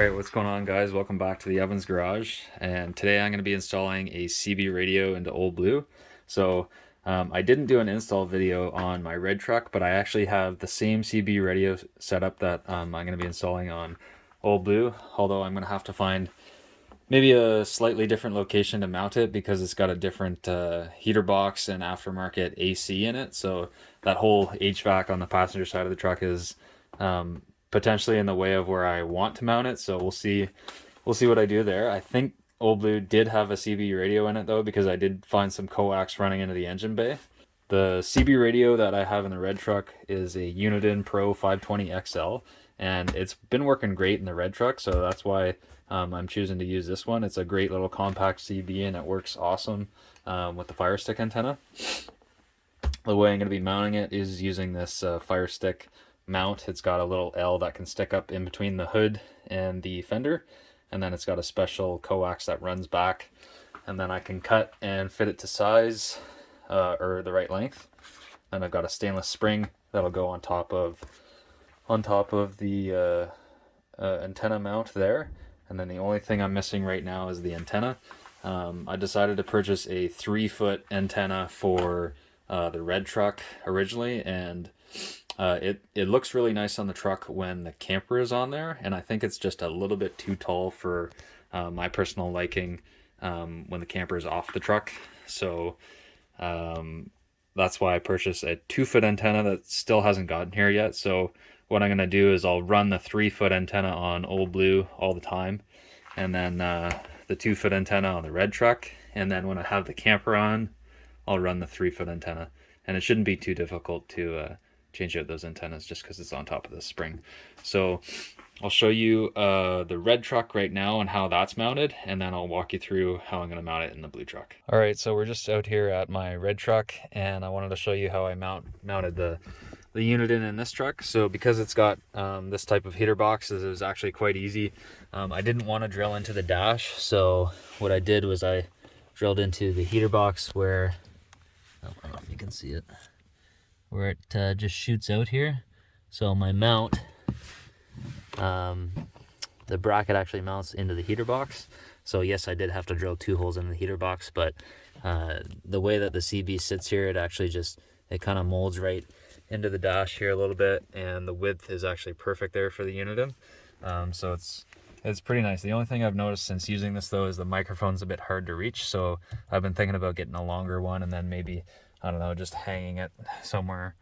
Alright, what's going on, guys? Welcome back to the Evans Garage, and today I'm going to be installing a CB radio into Old Blue. I didn't do an install video on my red truck, but I actually have the same CB radio setup that I'm going to be installing on Old Blue, although I'm going to have to find maybe a slightly different location to mount it because it's got a different heater box and aftermarket AC in it. So that whole HVAC on the passenger side of the truck is potentially in the way of where I want to mount it. So we'll see what I do there. I think Old Blue did have a CB radio in it though, because I did find some coax running into the engine bay. The CB radio that I have in the red truck is a Uniden Pro520XL, and it's been working great in the red truck, so that's why I'm choosing to use this one. It's a great little compact CB and it works awesome with the Fire Stick antenna. The way I'm going to be mounting it is using this Fire Stick mount. It's got a little L that can stick up in between the hood and the fender, and then it's got a special coax that runs back, and then I can cut and fit it to size or the right length. Then I've got a stainless spring that'll go on top of the antenna mount there, and then the only thing I'm missing right now is the antenna. I decided to purchase a 3-foot antenna for the red truck originally, and it looks really nice on the truck when the camper is on there, and I think it's just a little bit too tall for my personal liking when the camper is off the truck. So that's why I purchased a 2-foot antenna that still hasn't gotten here yet. So what I'm going to do is I'll run the 3-foot antenna on Old Blue all the time, and then the 2-foot antenna on the red truck, and then when I have the camper on, I'll run the 3-foot antenna. And it shouldn't be too difficult to change out those antennas just because it's on top of the spring. So I'll show you the red truck right now and how that's mounted, and then I'll walk you through how I'm going to mount it in the blue truck. All right, so we're just out here at my red truck, and I wanted to show you how I mounted the Uniden in this truck. So because it's got this type of heater box, it was actually quite easy. I didn't want to drill into the dash, so what I did was I drilled into the heater box where, I don't know if you can see it, where it just shoots out here. So my mount, the bracket actually mounts into the heater box. So yes, I did have to drill 2 holes in the heater box, but the way that the CB sits here, it kind of molds right into the dash here a little bit, and the width is actually perfect there for the Uniden. So it's pretty nice. The only thing I've noticed since using this though is the microphone's a bit hard to reach, so I've been thinking about getting a longer one, and then maybe, I don't know, just hanging it somewhere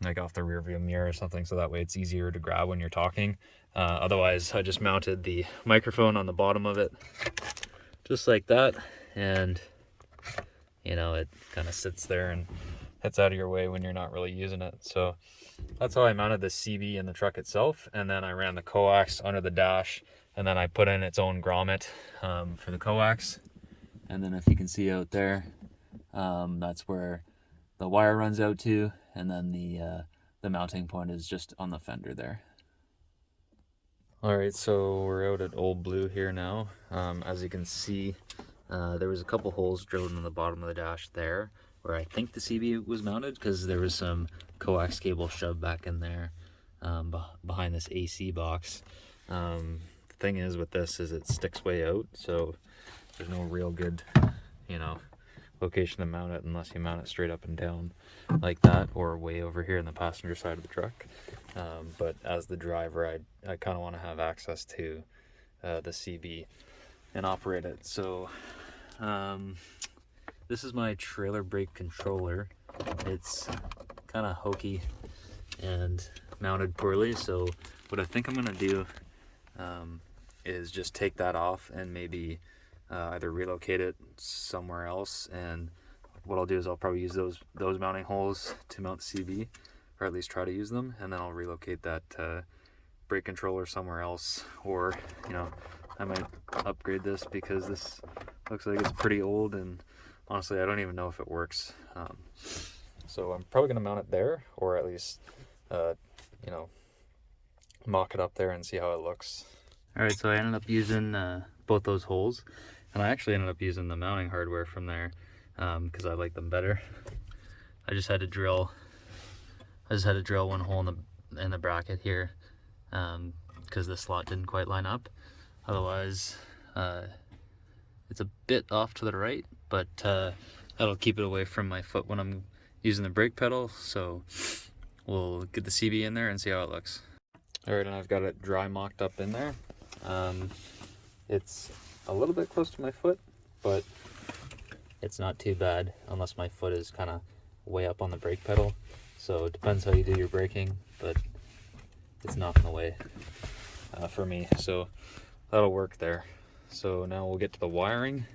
like off the rear view mirror or something, so that way it's easier to grab when you're talking. Otherwise, I just mounted the microphone on the bottom of it just like that, and you know, it kind of sits there and it's out of your way when you're not really using it. So that's how I mounted the CB in the truck itself, and then I ran the coax under the dash, and then I put in its own grommet for the coax. And then if you can see out there, that's where the wire runs out to, and then the mounting point is just on the fender there. All right, so we're out at Old Blue here now. As you can see, there was a couple holes drilled in the bottom of the dash there where I think the CB was mounted, because there was some coax cable shoved back in there behind this AC box. The thing is with this is it sticks way out, so there's no real good, location to mount it unless you mount it straight up and down like that, or way over here in the passenger side of the truck. But as the driver, I kind of want to have access to the CB and operate it. So this is my trailer brake controller. It's kind of hokey and mounted poorly, so what I think I'm gonna do is just take that off and maybe either relocate it somewhere else, and what I'll do is I'll probably use those mounting holes to mount the CB, or at least try to use them, and then I'll relocate that brake controller somewhere else, or I might upgrade this because this looks like it's pretty old, and honestly I don't even know if it works. So I'm probably gonna mount it there, or at least mock it up there and see how it looks. All right, so I ended up using both those holes, and I actually ended up using the mounting hardware from there because I like them better. I just had to drill one hole in the bracket here because the slot didn't quite line up. Otherwise, it's a bit off to the right, but that'll keep it away from my foot when I'm using the brake pedal. So we'll get the CB in there and see how it looks. All right, and I've got it dry mocked up in there. It's a little bit close to my foot, but it's not too bad unless my foot is kind of way up on the brake pedal. So it depends how you do your braking, but it's not in the way for me. So that'll work there. So now we'll get to the wiring.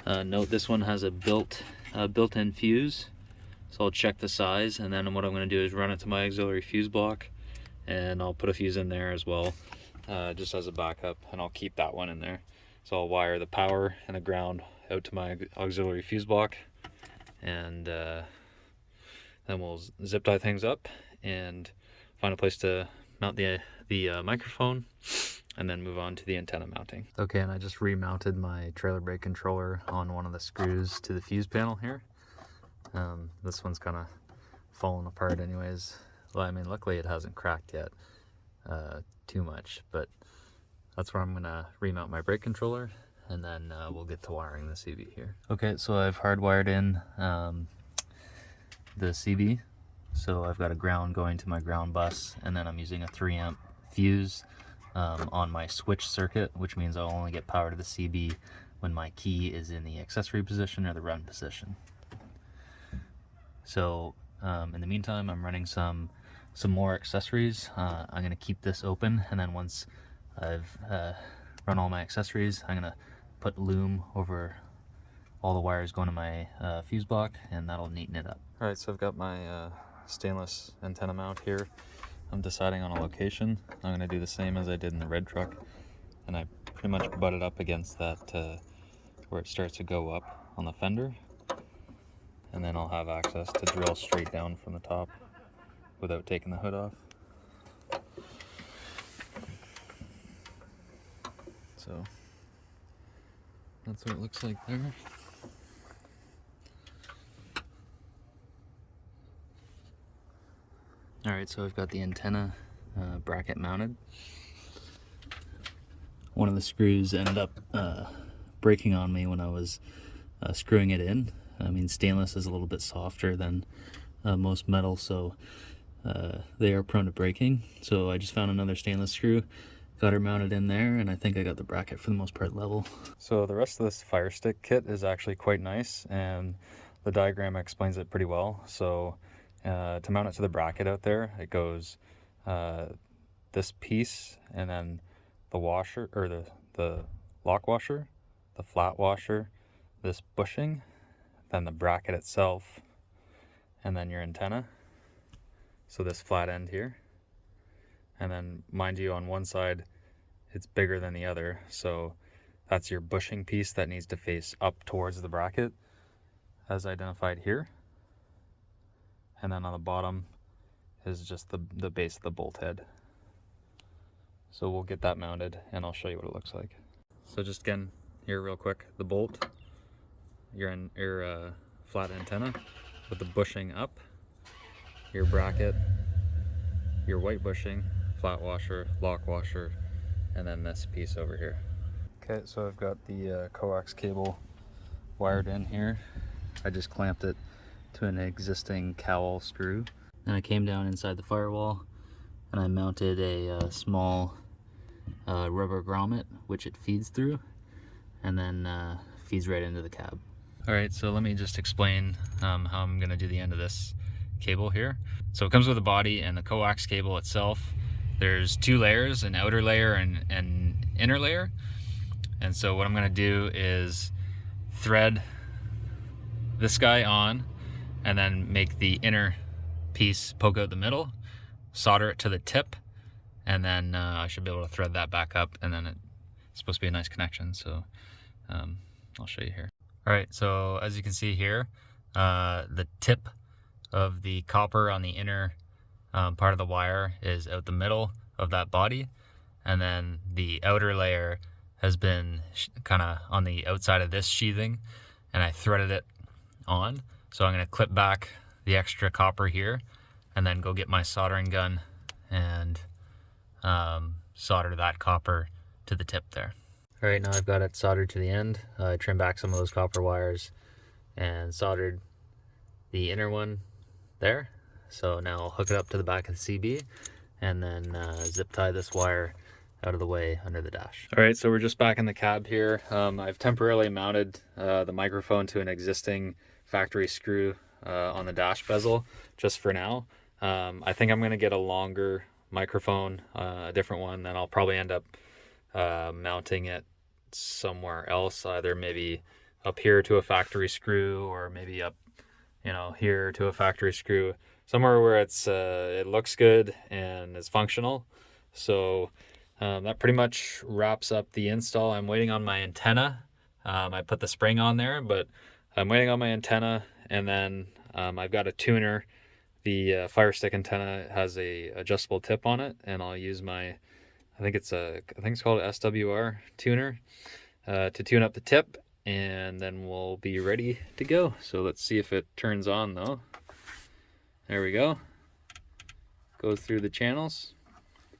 Note this one has a built-in fuse. So I'll check the size, and then what I'm going to do is run it to my auxiliary fuse block, and I'll put a fuse in there as well, just as a backup, and I'll keep that one in there. So I'll wire the power and the ground out to my auxiliary fuse block, and then we'll zip tie things up and find a place to mount the microphone, and then move on to the antenna mounting. Okay, and I just remounted my trailer brake controller on one of the screws to the fuse panel here. This one's kind of falling apart anyways. Well, I mean, luckily it hasn't cracked yet too much, but that's where I'm gonna remount my brake controller, and then we'll get to wiring the CB here. Okay, so I've hardwired in the CB. So I've got a ground going to my ground bus, and then I'm using a 3-amp fuse on my switch circuit, which means I'll only get power to the CB when my key is in the accessory position or the run position. So in the meantime, I'm running some more accessories. I'm gonna keep this open, and then once I've run all my accessories, I'm gonna put loom over all the wires going to my fuse block, and that'll neaten it up. All right, so I've got my stainless antenna mount here. I'm deciding on a location. I'm gonna do the same as I did in the red truck, and I pretty much butt it up against that where it starts to go up on the fender, and then I'll have access to drill straight down from the top without taking the hood off. So that's what it looks like there. Alright, so I've got the antenna bracket mounted. One of the screws ended up breaking on me when I was screwing it in. I mean, stainless is a little bit softer than most metal, so they are prone to breaking. So I just found another stainless screw, got her mounted in there, and I think I got the bracket for the most part level. So the rest of this fire stick kit is actually quite nice, and the diagram explains it pretty well. So to mount it to the bracket out there, it goes this piece, and then the washer, or the lock washer, the flat washer, this bushing, then the bracket itself, and then your antenna. So this flat end here, and then mind you, on one side it's bigger than the other, so that's your bushing piece that needs to face up towards the bracket as identified here, and then on the bottom is just the base of the bolt head. So we'll get that mounted, and I'll show you what it looks like. So just again here real quick, the bolt, your flat antenna with the bushing up, your bracket, your white bushing, flat washer, lock washer, and then this piece over here. Okay, so I've got the coax cable wired in here. I just clamped it to an existing cowl screw. Then I came down inside the firewall, and I mounted a small rubber grommet, which it feeds through, and then feeds right into the cab. All right, so let me just explain how I'm gonna do the end of this cable here. So it comes with a body and the coax cable itself. There's two layers, an outer layer and an inner layer. And so what I'm gonna do is thread this guy on, and then make the inner piece poke out the middle, solder it to the tip, and then I should be able to thread that back up, and then it's supposed to be a nice connection. So I'll show you here. All right, so as you can see here, the tip of the copper on the inner part of the wire is out the middle of that body, and then the outer layer has been kind of on the outside of this sheathing, and I threaded it on. So I'm going to clip back the extra copper here, and then go get my soldering gun and solder that copper to the tip there. All right, now I've got it soldered to the end. I trimmed back some of those copper wires and soldered the inner one there. So now I'll hook it up to the back of the CB and then zip tie this wire out of the way under the dash. All right, so we're just back in the cab here. I've temporarily mounted the microphone to an existing factory screw on the dash bezel just for now. I think I'm gonna get a longer microphone, a different one, then I'll probably end up mounting it somewhere else, either maybe up here to a factory screw or maybe up, you know, here to a factory screw, somewhere where it's it looks good and is functional. So that pretty much wraps up the install. I'm waiting on my antenna. I put the spring on there, but I'm waiting on my antenna, and then I've got a tuner. The fire stick antenna has a adjustable tip on it, and I'll use my, I think it's called an SWR tuner to tune up the tip, and then we'll be ready to go. So let's see if it turns on though. There we go. Goes through the channels.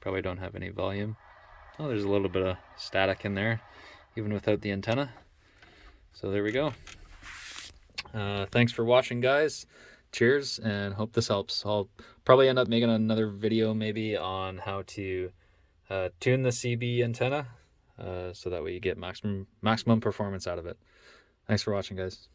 Probably don't have any volume. Oh, there's a little bit of static in there, even without the antenna. So there we go. Thanks for watching, guys. Cheers, and hope this helps. I'll probably end up making another video maybe on how to tune the CB antenna so that way you get maximum performance out of it. Thanks for watching, guys.